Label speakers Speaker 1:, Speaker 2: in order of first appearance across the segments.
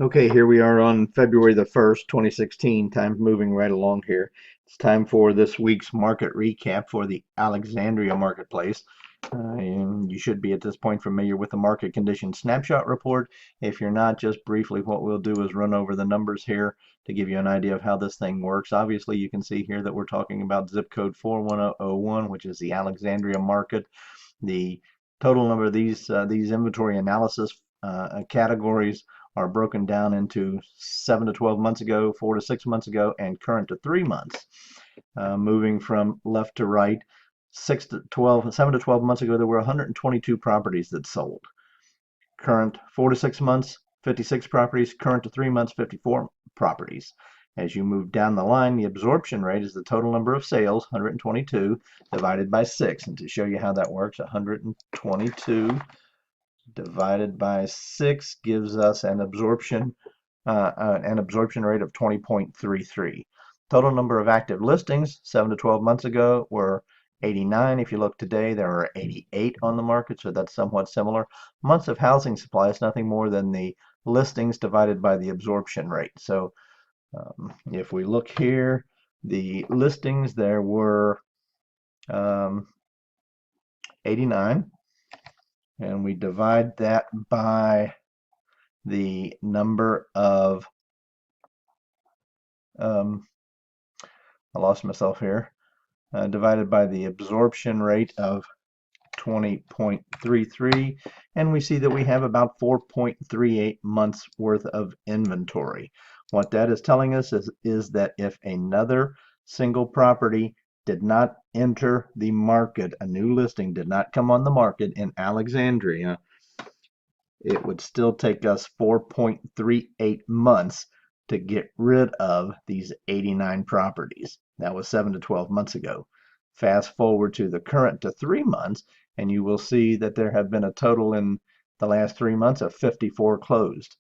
Speaker 1: Okay, here we are on February the 1st, 2016. Time's moving right along here. It's time for this week's market recap for the Alexandria marketplace. And you should be at this point familiar with the market condition snapshot report. If you're not, just briefly, what we'll do is run over the numbers here to give you an idea of how this thing works. Obviously, you can see here that we're talking about zip code 41001, which is the Alexandria market. The total number of these inventory analysis categories are broken down into 7 to 12 months ago, 4 to 6 months ago, and current to 3 months. Moving from left to right, 7 to 12 months ago, there were 122 properties that sold. Current 4 to 6 months, 56 properties. Current to 3 months, 54 properties. As you move down the line, the absorption rate is the total number of sales, 122, divided by 6. And to show you how that works, 122 divided by 6 gives us an absorption rate of 20.33. Total number of active listings 7 to 12 months ago were 89. If you look today, there are 88 on the market, so that's somewhat similar. Months of housing supply is nothing more than the listings divided by the absorption rate. So if we look here, the listings, there were 89. And we divide that by the number of, I lost myself here, divided by the absorption rate of 20.33, and we see that we have about 4.38 months worth of inventory. What that is telling us is that if another single property did not enter the market, a new listing did not come on the market in Alexandria, it would still take us 4.38 months to get rid of these 89 properties. That was 7 to 12 months ago. Fast forward to the current to 3 months, and you will see that there have been a total in the last 3 months of 54 closed,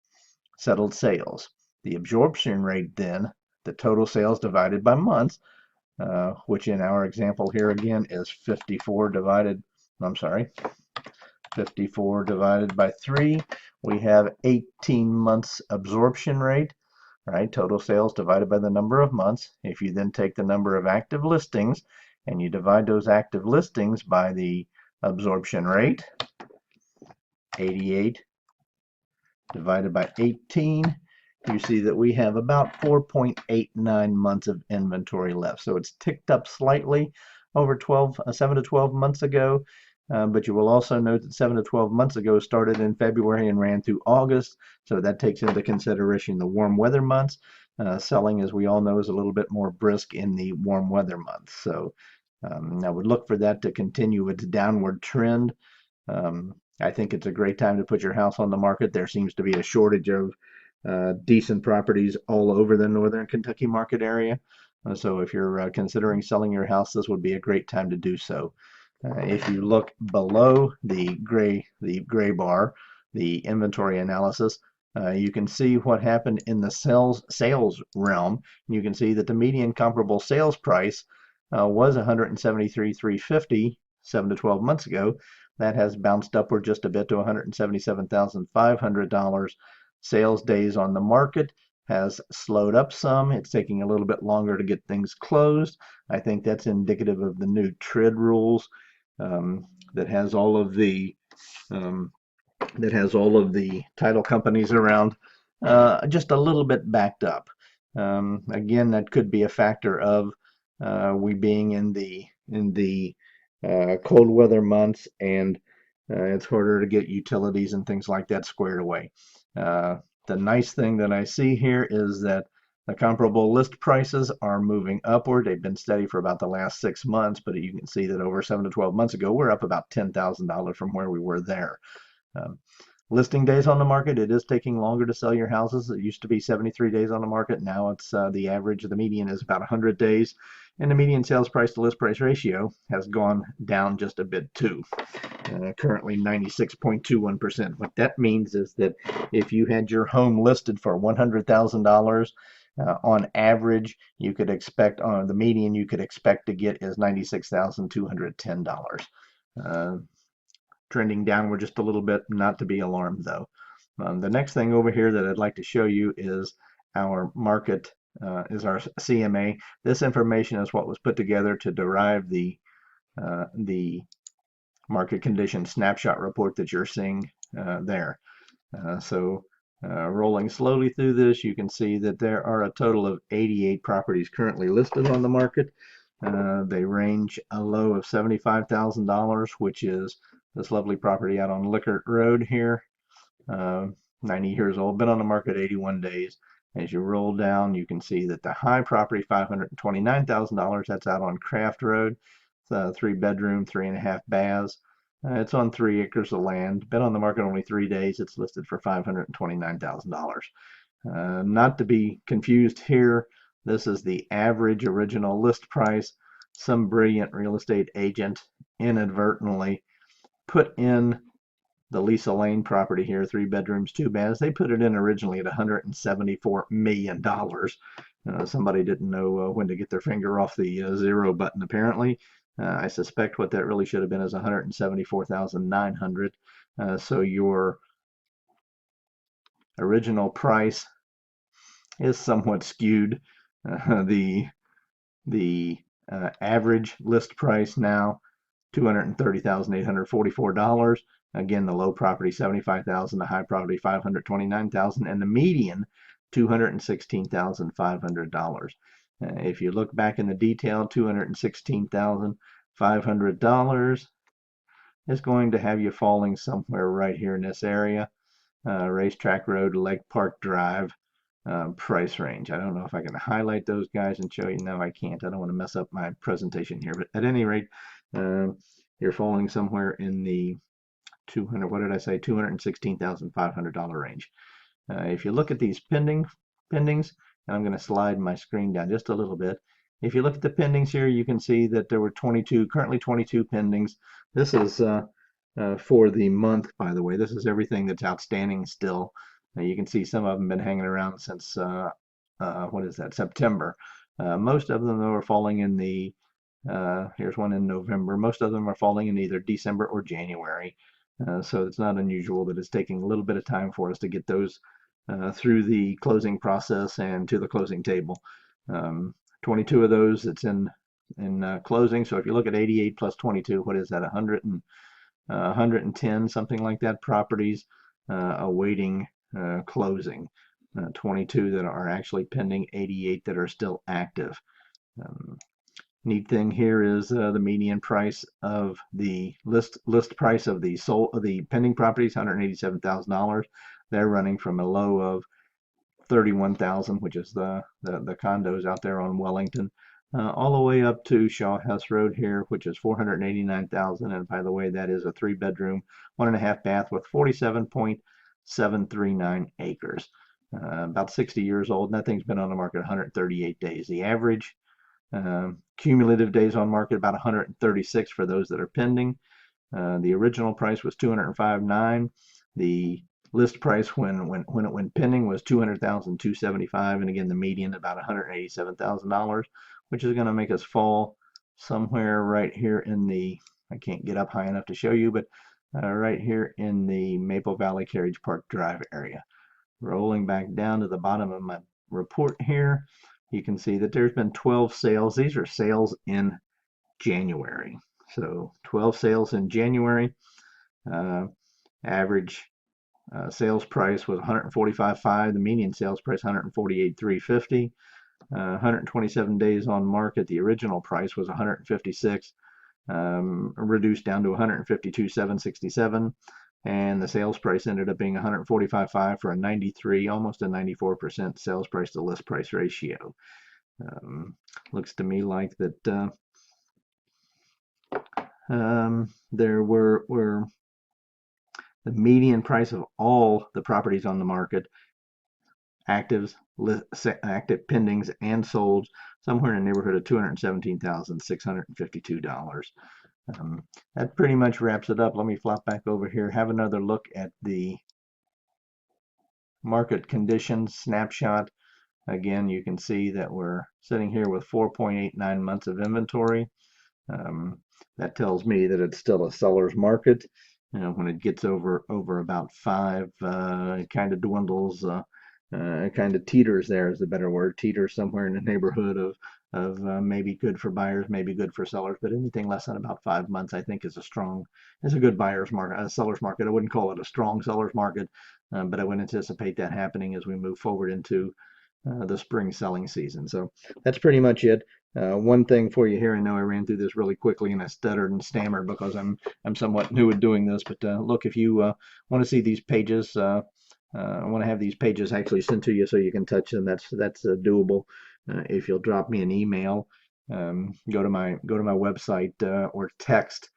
Speaker 1: settled sales. The absorption rate then, the total sales divided by months, which in our example here again is 54 divided by 3. We have 18 months absorption rate, right? Total sales divided by the number of months. If you then take the number of active listings and you divide those active listings by the absorption rate, 88 divided by 18, you see that we have about 4.89 months of inventory left. So it's ticked up slightly over 7 to 12 months ago. But you will also note that 7 to 12 months ago started in February and ran through August. So that takes into consideration the warm weather months. Selling, as we all know, is a little bit more brisk in the warm weather months. So I would look for that to continue its downward trend. I think it's a great time to put your house on the market. There seems to be a shortage of decent properties all over the northern Kentucky market area. So if you're considering selling your house, this would be a great time to do so. If you look below the gray bar, the inventory analysis, you can see what happened in the sales realm. You can see that the median comparable sales price was $173,350 7 to 12 months ago. That has bounced upward just a bit to $177,500. Sales days on the market has slowed up some. It's taking a little bit longer to get things closed. I think that's indicative of the new TRID rules that has all of the title companies around just a little bit backed up. Again, that could be a factor of we being in the cold weather months, and it's harder to get utilities and things like that squared away. The nice thing that I see here is that the comparable list prices are moving upward. They've been steady for about the last 6 months, but you can see that over 7 to 12 months ago, we're up about $10,000 from where we were there. Listing days on the market, it is taking longer to sell your houses. It used to be 73 days on the market. Now it's the average of the median is about 100 days. And the median sales price to list price ratio has gone down just a bit too. Currently 96.21%. What that means is that if you had your home listed for $100,000, on average, you could expect, on the median, you could expect to get is $96,210. Trending downward just a little bit, not to be alarmed though. The next thing over here that I'd like to show you is our market, is our CMA. This information is what was put together to derive the market condition snapshot report that you're seeing there. Rolling slowly through this, you can see that there are a total of 88 properties currently listed on the market. They range a low of $75,000, which is this lovely property out on Lickert Road here. 90 years old, been on the market 81 days. As you roll down, you can see that the high property, $529,000, that's out on Craft Road. It's a 3-bedroom, 3.5 baths. It's on 3 acres of land. Been on the market only 3 days. It's listed for $529,000. Not to be confused here, this is the average original list price. Some brilliant real estate agent inadvertently put in the Lisa Lane property here, 3 bedrooms, 2 baths. They put it in originally at $174 million. Somebody didn't know when to get their finger off the zero button, apparently. I suspect what that really should have been is $174,900. So your original price is somewhat skewed. The average list price now, $230,844. Again, the low property $75,000, the high property $529,000, and the median $216,500. If you look back in the detail, $216,500 is going to have you falling somewhere right here in this area. Racetrack Road, Lake Park Drive, price range. I don't know if I can highlight those guys and show you. No, I can't. I don't want to mess up my presentation here. But at any rate, you're falling somewhere in the $216,500 range. If you look at these pendings, and I'm going to slide my screen down just a little bit. If you look at the pendings here, you can see that there were currently 22 pendings. This is for the month, by the way. This is everything that's outstanding still. You can see some of them been hanging around since September. Most of them, though, are falling in the here's one in November. Most of them are falling in either December or January. So it's not unusual that it's taking a little bit of time for us to get those through the closing process and to the closing table. 22 of those, it's in closing. So if you look at 88 plus 22, what is that? 110, something like that, properties awaiting closing. 22 that are actually pending, 88 that are still active. Neat thing here is the median price of the list price of the pending properties, $187,000. They're running from a low of $31,000, which is the condos out there on Wellington, all the way up to Shaw House Road here, which is $489,000. And by the way, that is a 3-bedroom, 1.5 bath with 47.739 acres. About 60 years old. That thing's been on the market 138 days. The average cumulative days on market about 136 for those that are pending. The original price was $205,900. The list price when it went pending was $200,275, and again the median about $187,000, which is going to make us fall somewhere right here in the, I can't get up high enough to show you, but right here in the Maple Valley Carriage Park Drive area. Rolling back down to the bottom of my report here, you can see that there's been 12 sales. These are sales in January. So 12 sales in January. Average sales price was $145,500. The median sales price $148,350. 127 days on market. The original price was $156,000, reduced down to $152,767. And the sales price ended up being $145,500 for a 93, almost a 94% sales price to list price ratio. Looks to me like that there were the median price of all the properties on the market, active pendings and sold, somewhere in the neighborhood of $217,652. That pretty much wraps it up. Let me flop back over here, have another look at the market conditions snapshot. Again, you can see that we're sitting here with 4.89 months of inventory. That tells me that it's still a seller's market. When it gets over about 5, it kind of dwindles. Kind of teeters, there is the better word, teeters somewhere in the neighborhood of maybe good for buyers, maybe good for sellers, but anything less than about 5 months, I think, is a good buyer's market, a seller's market. I wouldn't call it a strong seller's market, but I would anticipate that happening as we move forward into the spring selling season. So that's pretty much it. One thing for you here, I know I ran through this really quickly and I stuttered and stammered because I'm somewhat new at doing this, but look, if you want to see these pages, I want to have these pages actually sent to you so you can touch them. That's doable. If you'll drop me an email, go to my website or text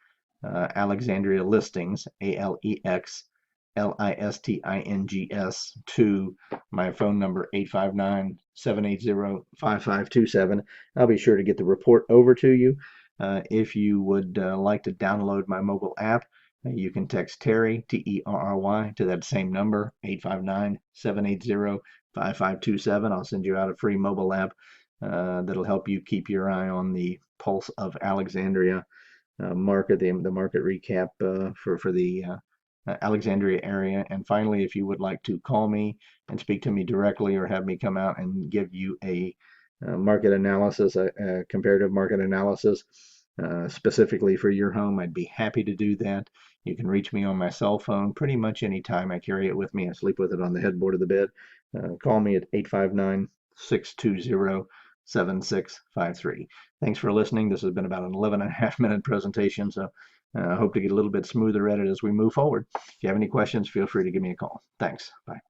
Speaker 1: Alexandria Listings, ALEXLISTINGS, to my phone number 859-780-5527. I'll be sure to get the report over to you. If you would like to download my mobile app, you can text Terry, Terry, to that same number, 859-780-5527. I'll send you out a free mobile app that'll help you keep your eye on the pulse of Alexandria market, the market recap for the Alexandria area. And finally, if you would like to call me and speak to me directly or have me come out and give you a market analysis, a comparative market analysis, specifically for your home, I'd be happy to do that. You can reach me on my cell phone pretty much anytime. I carry it with me. I sleep with it on the headboard of the bed. Call me at 859-620-7653. Thanks for listening. This has been about an 11.5-minute presentation, so I hope to get a little bit smoother at it as we move forward. If you have any questions, feel free to give me a call. Thanks. Bye.